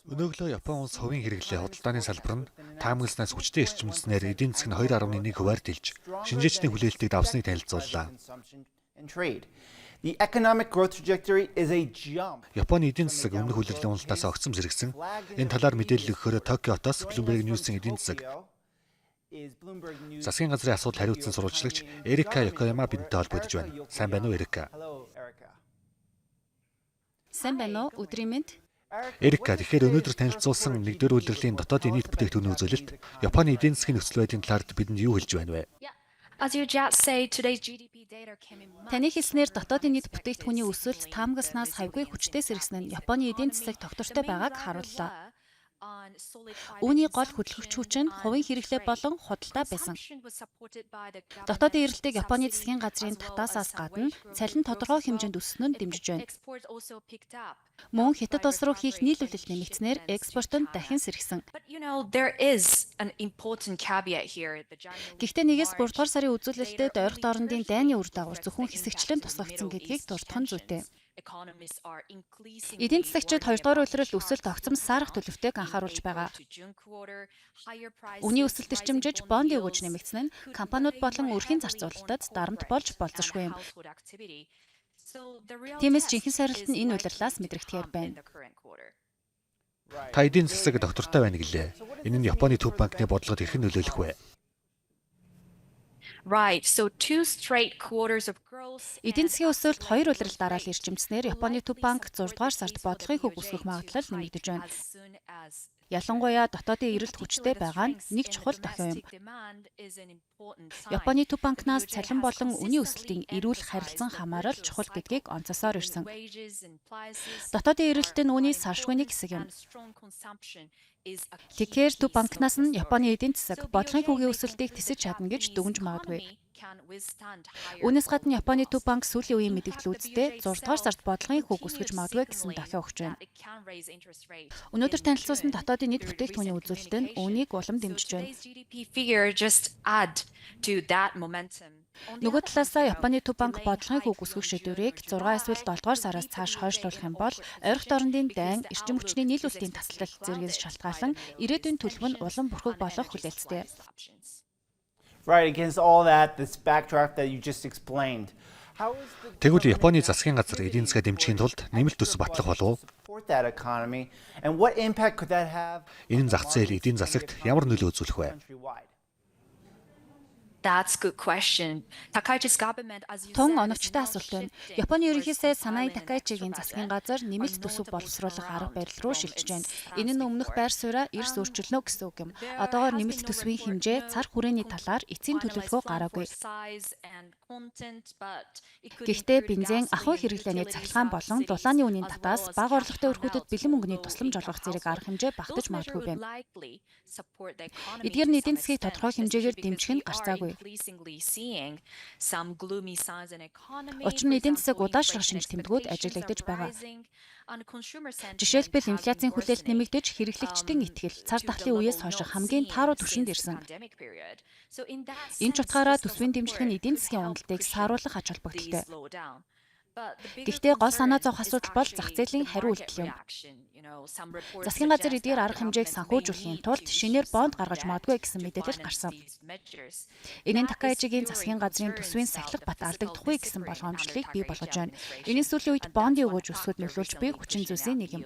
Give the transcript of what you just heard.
Өнөөглөө Япон улс хувийн хэрэглээ худалдааны салбар нь таамагласнаас хүчтэй эрчимснээр эдийн засаг нь 2.1%-аар дэлж, шинжээчдийн хүлээлтийг давсныг танилцууллаа. The economic growth trajectory is a jump. Японы эдийн засаг өмнөх улирлын уналтаас огцом сэргсэн. Энэ талаар мэдээлэл өгөхөөр Токиотоос Bloomberg News-ийн эдийн засаг засгийн газрын асуудал хариуцсан сурвалжлагч Эрика Йокояма бидэнтэй холбогдож байна. Сайн байна уу, Эрика? Сайн байна уу? Өдрийн мэнд. Эрика, тэгэхээр өнөөдөр танилцуулсан нэгдүгээр улирлын дотоодын нийт бүтээгдэхүүний үзүүлэлт Японы эдийн засгийн нөхцөл байдлын талаар бидэнд юу хэлж байна вэ? Таны хэлснээр дотоодын нийт бүтээгдэхүүний өсөлт таамагласнаас хавьгүй хүчтэй сэргсэн нь Японы эдийн засаг тогтвортой байгааг харууллаа. Үүний гол хөдөлгөгч хүч нь хувийн хэрэглээ болон худалдаа байсан. Дотоодын эрэлтийг Японы засгийн газрын татаасаас гадна цалин тодорхой хэмжээнд өссөн нь дэмжиж байна. Мөн Хятад улс руу хийх нийлүүлэлт нэмэгдснээр экспорт нь дахин сэргсэн. Гэхдээ нэгээс 3 дугаар сарын үзүүлэлтэд ойрхон доорндын дайны үр дагавар зөвхөн хэсэгчлэн туслагдсан гэдгийг дурдах нь зүйтэй. Эдийн засагчид 2 дугаар улиралд өсөлт огцом саарах төлөвтэйг анхааруулж байгаа. Үүний өсөлт эрчимжиж бондын өгөөж нэмэгдсэн нь компаниуд болон өрхийн зарцуулалтад дарамт болж болзошгүй юм. Тиймээс жинхэнэ сорилт нь энэ улирлаас мэдрэгдэхээр байна. Та эдийн засаг доктортой байна гэлээ. Энэ нь Японы төв банкны бодлогод хэрхэн нөлөөлөх вэ? Эдийн засгийн өсөлт 2 улирал дараал эрчимснээр Японы төв банк 6 дугаар сард бодлогын хөг өсгөх магадлал нэмэгдэж байна. Ялангуяа дотоодын эрэлт хүчтэй байгаа нь нэг чухал дохио юм. Японы төв банкнаас цалин болон үнийн өсөлтийн эрүүл харилцан хамаарал чухал гэдгийг онцлосоор ирсэн. Дотоодын эрэлт нь үүний салшгүй нэг хэсэг юм. Тэгэхээр төв банкнаас нь Японы эдийн засаг бодлогын хөгийн өсөлтийг тэсэж чадна гэж дүгнж магадгүй. Үүнээс гадна Японы төв банк сүүлийн үеийн мэдээллүүдтэй 6 дугаар сард бодлогын хөг өсгөж магадгүй гэсэн дохио өгч байна. Өнөөдөр танилцуулсан дотоодын нийт бүтээгдэхүүний үзүүлэлт нь үүнийг улам дэмжиж байна. Нөгөө талаасаа Японы төв банк бодлогын хөг өсгөх шийдвэрийг 6 эсвэл 7 дугаар сараас цааш хойшлуулах юм бол ойрхон доорндын дайн, эрчим хүчний нийлүүлэлтийн тасалдал зэргээс шалтгаалan ирээдүйн төлөв нь улам бүрхэг болох хүлээлттэй. Right, against all that, this backdrop that you just explained. Тэгвэл Японы засгийн газар эдийн засгаа дэмжихийн тулд нэмэлт төсөв батлах болов уу? Энэ нь зах зээл эдийн засагт ямар нөлөө үзүүлэх вэ? Тун оновчтой асуулт байна. Японы ерөнхий сайд Санаи Такаичигийн засгийн газар нэмэлт төсөв боловсруулах арга барил руу шилжиж байна. Энэ нь өмнөх байр сууриа эрс өөрчилнө гэсэн үг юм. Одоогоор нэмэлт төсвийн хэмжээ, цар хүрээний талаар эцсийн төлөвлөгөө гараагүй. Гэхдээ бензин, ахуй хэрэглээний цахилгаан болон дулааны үнийн татаас бага орлоготой өрхүүдэд бэлэн мөнгөний тусламж олгох зэрэг арга хэмжээ багтаж магадгүй байна. Эдгээр нь эдийн засгийг тодорхой хэмжээгээр дэмжих нь гарцаагүй. Учир нь эдийн засаг удаашрах шинж тэмдгүүд ажиглагдаж байгаа. Жишээлбэл инфляцийн хүлээлт нэмэгдэж, хэрэглэгчдийн итгэл цар тахлын үеэс хойш хамгийн тааруу түвшинд ирсэн. Энэ ч утгаараа төсвийн дэмжлэг нь эдийн засгийн уналтыг сааруулах ач холбогдолтой. Гэхдээ гол санаа зовх асуудал бол зах зээлийн хариу үйлдэл юм. Засгийн газар эдгээр арга хэмжээг санхүүжүүлэхийн тулд шинээр бонд гаргаж магадгүй гэсэн мэдээлэл гарсан. Энэ нь Такаичигийн засгийн газрын төсвийн сахилга бат алдагдахгүй гэсэн болгоомжлыг бий болгож байна. Энэ сүүлийн үед бондын өгөөж өсгөхөд нөлөөлж буй хүчин зүйлсийн нэг юм.